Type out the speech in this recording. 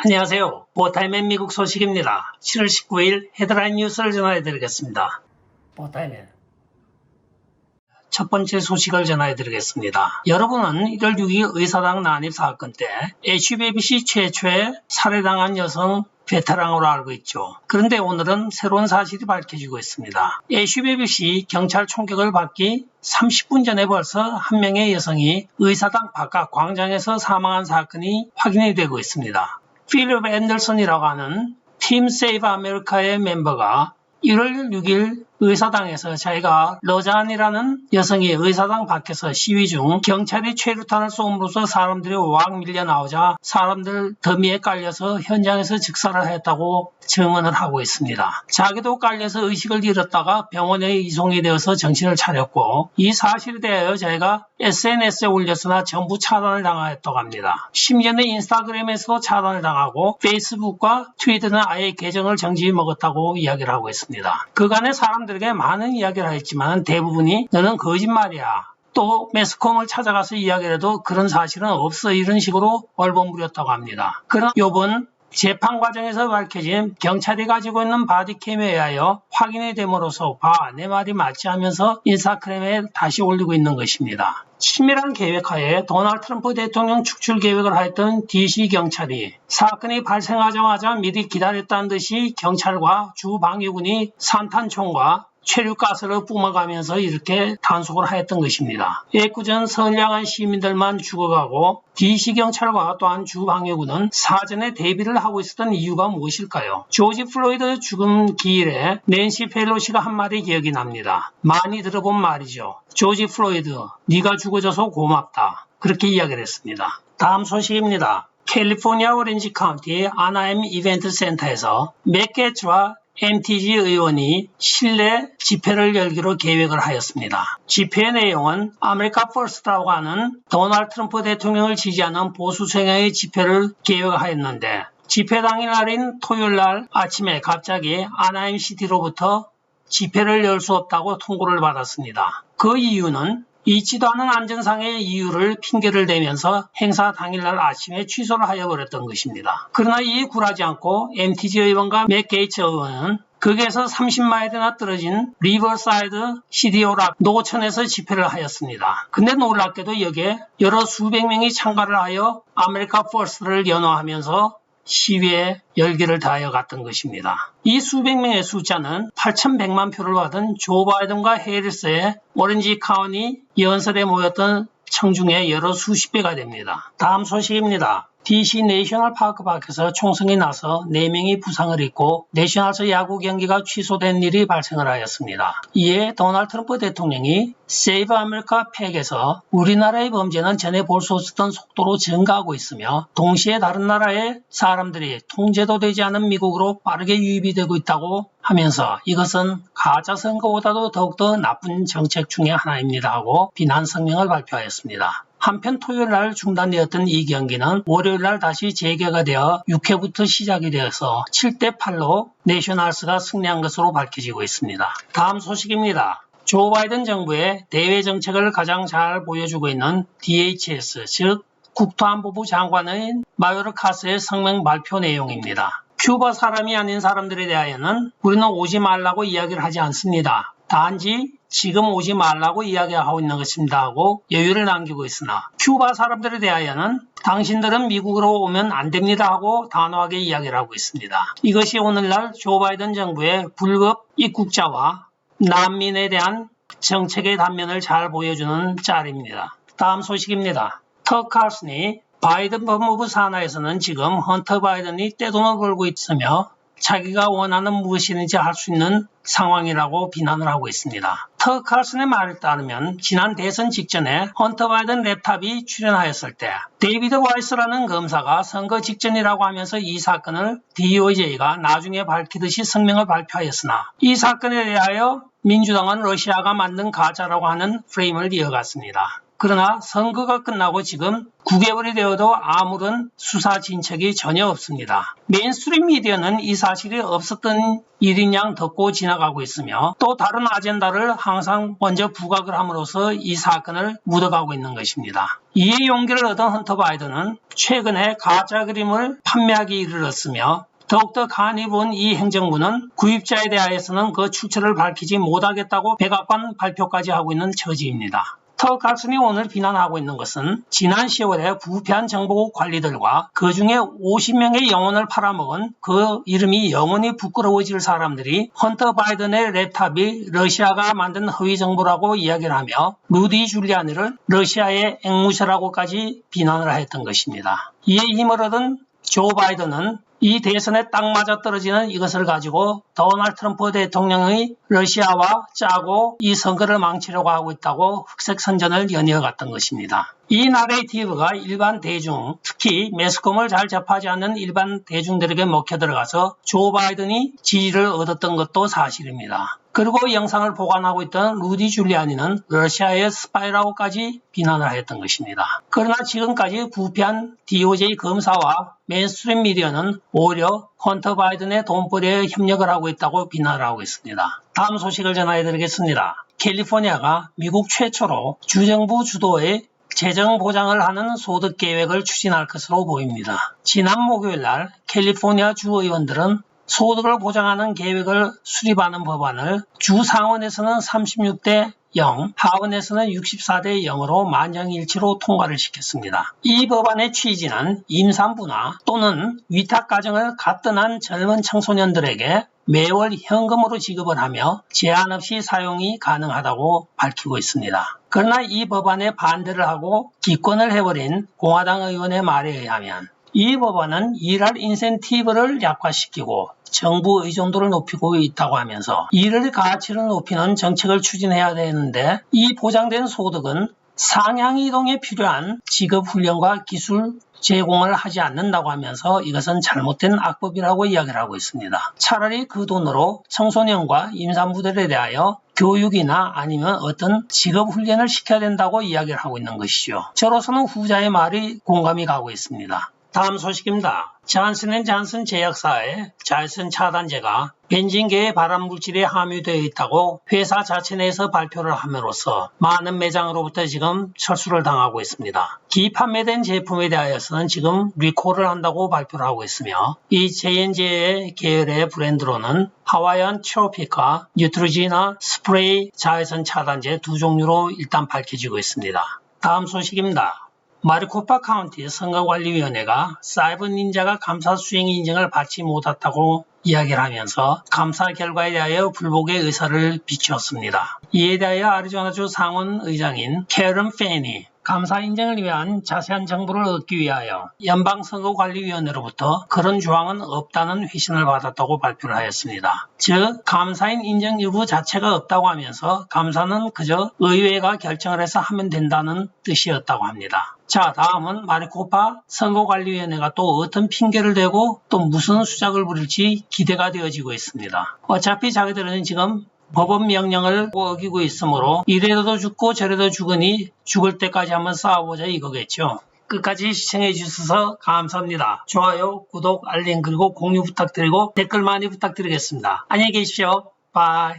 안녕하세요. 보타임의 미국 소식입니다. 7월 19일 헤드라인 뉴스를 전해드리겠습니다. 보타임의 첫 번째 소식을 전해드리겠습니다. 여러분은 1월 6일 의사당 난입 사건 때 HBC 최초의 살해당한 여성 베테랑으로 알고 있죠. 그런데 오늘은 새로운 사실이 밝혀지고 있습니다. HBC 경찰 총격을 받기 30분 전에 벌써 한 명의 여성이 의사당 바깥 광장에서 사망한 사건이 확인이 되고 있습니다. 필립 앤더슨이라고 하는 팀 세이브 아메리카의 멤버가 1월 6일 의사당에서 자기가 러잔이라는 여성이 의사당 밖에서 시위 중 경찰이 최루탄을 쏘음으로써 사람들이 왕 밀려 나오자 사람들 더미에 깔려서 현장에서 즉사를 했다고 증언을 하고 있습니다. 자기도 깔려서 의식을 잃었다가 병원에 이송이 되어서 정신을 차렸고 이 사실에 대하여 자기가 SNS에 올렸으나 전부 차단을 당했다고 합니다. 심지어는 인스타그램에서도 차단을 당하고 페이스북과 트위터는 아예 계정을 정지해 먹었다고 이야기를 하고 있습니다. 그간의 사람들에게 많은 이야기를 했지만 대부분이 너는 거짓말이야. 또 매스컴을 찾아가서 이야기를 해도 그런 사실은 없어 이런 식으로 얼버무렸다고 합니다. 그러나 이번 재판 과정에서 밝혀진 경찰이 가지고 있는 바디캠에 의하여 확인이 됨으로써 내 말이 맞지 하면서 인스타그램에 다시 올리고 있는 것입니다. 치밀한 계획하에 도널드 트럼프 대통령 축출 계획을 하였던 DC 경찰이 사건이 발생하자마자 미리 기다렸다는 듯이 경찰과 주방위군이 산탄총과 최루가스를 뿜어가면서 이렇게 단속을 하였던 것입니다. 애꿎은 선량한 시민들만 죽어가고 DC경찰과 또한 주방위군은 사전에 대비를 하고 있었던 이유가 무엇일까요? 조지 플로이드 죽음 기일에 낸시 펠로시가 한 말이 기억이 납니다. 많이 들어본 말이죠. 조지 플로이드, 네가 죽어줘서 고맙다. 그렇게 이야기를 했습니다. 다음 소식입니다. 캘리포니아 오렌지 카운티 아나햄 이벤트 센터에서 맥 게츠와 MTG 의원이 실내 집회를 열기로 계획을 하였습니다. 집회의 내용은 아메리카 퍼스트라고 하는 도널드 트럼프 대통령을 지지하는 보수 성향의 집회를 계획하였는데 집회 당일날인 토요일날 아침에 갑자기 아나임 시티로부터 집회를 열 수 없다고 통보를 받았습니다. 그 이유는 있지도 않은 안전상의 이유를 핑계를 대면서 행사 당일날 아침에 취소를 하여버렸던 것입니다. 그러나 이에 굴하지 않고 MTG 의원과 맥 게이츠 의원은 거기에서 30마일이나 떨어진 리버사이드 시디오락 노천에서 집회를 하였습니다. 근데 놀랍게도 여기에 여러 수백 명이 참가를 하여 아메리카 퍼스트를 연호하면서 시위에 열기를 다하여 갔던 것입니다. 이 수백 명의 숫자는 8,100만 표를 받은 조 바이든과 해리스의 오렌지 카운티 연설에 모였던 청중의 여러 수십 배가 됩니다. 다음 소식입니다. DC 내셔널 파크 밖에서 총성이 나서 4명이 부상을 입고 내셔널스 야구 경기가 취소된 일이 발생을 하였습니다. 이에 도널드 트럼프 대통령이 세이브 아메리카 팩에서 우리나라의 범죄는 전에 볼 수 없었던 속도로 증가하고 있으며 동시에 다른 나라의 사람들이 통제도 되지 않은 미국으로 빠르게 유입이 되고 있다고 하면서 이것은 가짜 선거보다도 더욱더 나쁜 정책 중의 하나입니다 하고 비난 성명을 발표하였습니다. 한편 토요일날 중단되었던 이 경기는 월요일날 다시 재개가 되어 6회부터 시작이 되어서 7대8로 내셔널스가 승리한 것으로 밝혀지고 있습니다. 다음 소식입니다. 조 바이든 정부의 대외 정책을 가장 잘 보여주고 있는 DHS, 즉 국토안보부 장관의 마요르카스의 성명 발표 내용입니다. 큐바 사람이 아닌 사람들에 대하여는 우리는 오지 말라고 이야기를 하지 않습니다. 단지 지금 오지 말라고 이야기하고 있는 것입니다 하고 여유를 남기고 있으나 큐바 사람들에 대하여는 당신들은 미국으로 오면 안 됩니다 하고 단호하게 이야기를 하고 있습니다. 이것이 오늘날 조 바이든 정부의 불법 입국자와 난민에 대한 정책의 단면을 잘 보여주는 짤입니다. 다음 소식입니다. 터 칼슨이 바이든 법무부 산하에서는 지금 헌터 바이든이 떼돈을 벌고 있으며 자기가 원하는 무엇이든지 할 수 있는 상황이라고 비난을 하고 있습니다. 터 칼슨의 말에 따르면 지난 대선 직전에 헌터 바이든 랩탑이 출연하였을 때 데이비드 와이스라는 검사가 선거 직전이라고 하면서 이 사건을 DOJ가 나중에 밝히듯이 성명을 발표하였으나 이 사건에 대하여 민주당은 러시아가 만든 가짜라고 하는 프레임을 이어갔습니다. 그러나 선거가 끝나고 지금 9개월이 되어도 아무런 수사 진척이 전혀 없습니다. 메인스트림 미디어는 이 사실이 없었던 일인 양 덮고 지나가고 있으며 또 다른 아젠다를 항상 먼저 부각을 함으로써 이 사건을 묻어가고 있는 것입니다. 이에 용기를 얻은 헌터 바이든은 최근에 가짜 그림을 판매하기 이르렀으며 더욱더 간이 본 이 행정부는 구입자에 대하여서는 그 출처를 밝히지 못하겠다고 백악관 발표까지 하고 있는 처지입니다. 터커 칼슨이 오늘 비난하고 있는 것은 지난 10월에 부패한 정보국 관리들과 그 중에 50명의 영혼을 팔아먹은 그 이름이 영원히 부끄러워질 사람들이 헌터 바이든의 랩탑이 러시아가 만든 허위 정보라고 이야기를 하며 루디 줄리아니를 러시아의 앵무새라고까지 비난을 했던 것입니다. 이에 힘을 얻은 조 바이든은 이 대선에 딱 맞아떨어지는 이것을 가지고 도널드 트럼프 대통령의 러시아와 짜고 이 선거를 망치려고 하고 있다고 흑색 선전을 연이어갔던 것입니다. 이 나레이티브가 일반 대중, 특히 매스컴을 잘 접하지 않는 일반 대중들에게 먹혀 들어가서 조 바이든이 지지를 얻었던 것도 사실입니다. 그리고 영상을 보관하고 있던 루디 줄리아니는 러시아의 스파이라고까지 비난을 했던 것입니다. 그러나 지금까지 부패한 DOJ 검사와 메인스트림 미디어는 오히려 헌터 바이든의 돈벌이에 협력을 하고 있다고 비난을 하고 있습니다. 다음 소식을 전해드리겠습니다. 캘리포니아가 미국 최초로 주정부 주도의 재정 보장을 하는 소득 계획을 추진할 것으로 보입니다. 지난 목요일 날 캘리포니아 주의원들은 소득을 보장하는 계획을 수립하는 법안을 주 상원에서는 36대 0, 하원에서는 64대 0으로 만장일치로 통과를 시켰습니다. 이 법안의 취지는 임산부나 또는 위탁가정을 가뜩한 젊은 청소년들에게 매월 현금으로 지급을 하며 제한 없이 사용이 가능하다고 밝히고 있습니다. 그러나 이 법안에 반대를 하고 기권을 해버린 공화당 의원의 말에 의하면 이 법안은 일할 인센티브를 약화시키고 정부 의존도를 높이고 있다고 하면서 일의 가치를 높이는 정책을 추진해야 되는데 이 보장된 소득은 상향 이동에 필요한 직업 훈련과 기술 제공을 하지 않는다고 하면서 이것은 잘못된 악법이라고 이야기를 하고 있습니다. 차라리 그 돈으로 청소년과 임산부들에 대하여 교육이나 아니면 어떤 직업 훈련을 시켜야 된다고 이야기를 하고 있는 것이죠. 저로서는 후자의 말이 공감이 가고 있습니다. 다음 소식입니다. 잔슨&잔슨 제약사의 자외선 차단제가 벤진계의 발암물질에 함유되어 있다고 회사 자체 내에서 발표를 함으로써 많은 매장으로부터 지금 철수를 당하고 있습니다. 기판매된 제품에 대하여서는 지금 리콜을 한다고 발표를 하고 있으며 이 J&J의 계열의 브랜드로는 하와이안 트로피카, 뉴트로지나 스프레이 자외선 차단제 두 종류로 일단 밝혀지고 있습니다. 다음 소식입니다. 마리코파 카운티 선거관리위원회가 사이버 닌자가 감사 수행 인증을 받지 못했다고 이야기를 하면서 감사 결과에 대하여 불복의 의사를 비추었습니다. 이에 대하여 아리조나주 상원 의장인 캐런 페니 감사 인증을 위한 자세한 정보를 얻기 위하여 연방선거관리위원회로부터 그런 조항은 없다는 회신을 받았다고 발표를 하였습니다. 즉 감사인 인증 여부 자체가 없다고 하면서 감사는 그저 의회가 결정을 해서 하면 된다는 뜻이었다고 합니다. 자, 다음은 마리코파 선거관리위원회가 또 어떤 핑계를 대고 또 무슨 수작을 부릴지 기대가 되어지고 있습니다. 어차피 자기들은 지금 법원 명령을 어기고 있으므로 이래도 죽고 저래도 죽으니 죽을 때까지 한번 싸워보자 이거겠죠. 끝까지 시청해 주셔서 감사합니다. 좋아요, 구독, 알림 그리고 공유 부탁드리고 댓글 많이 부탁드리겠습니다. 안녕히 계십시오. 바이.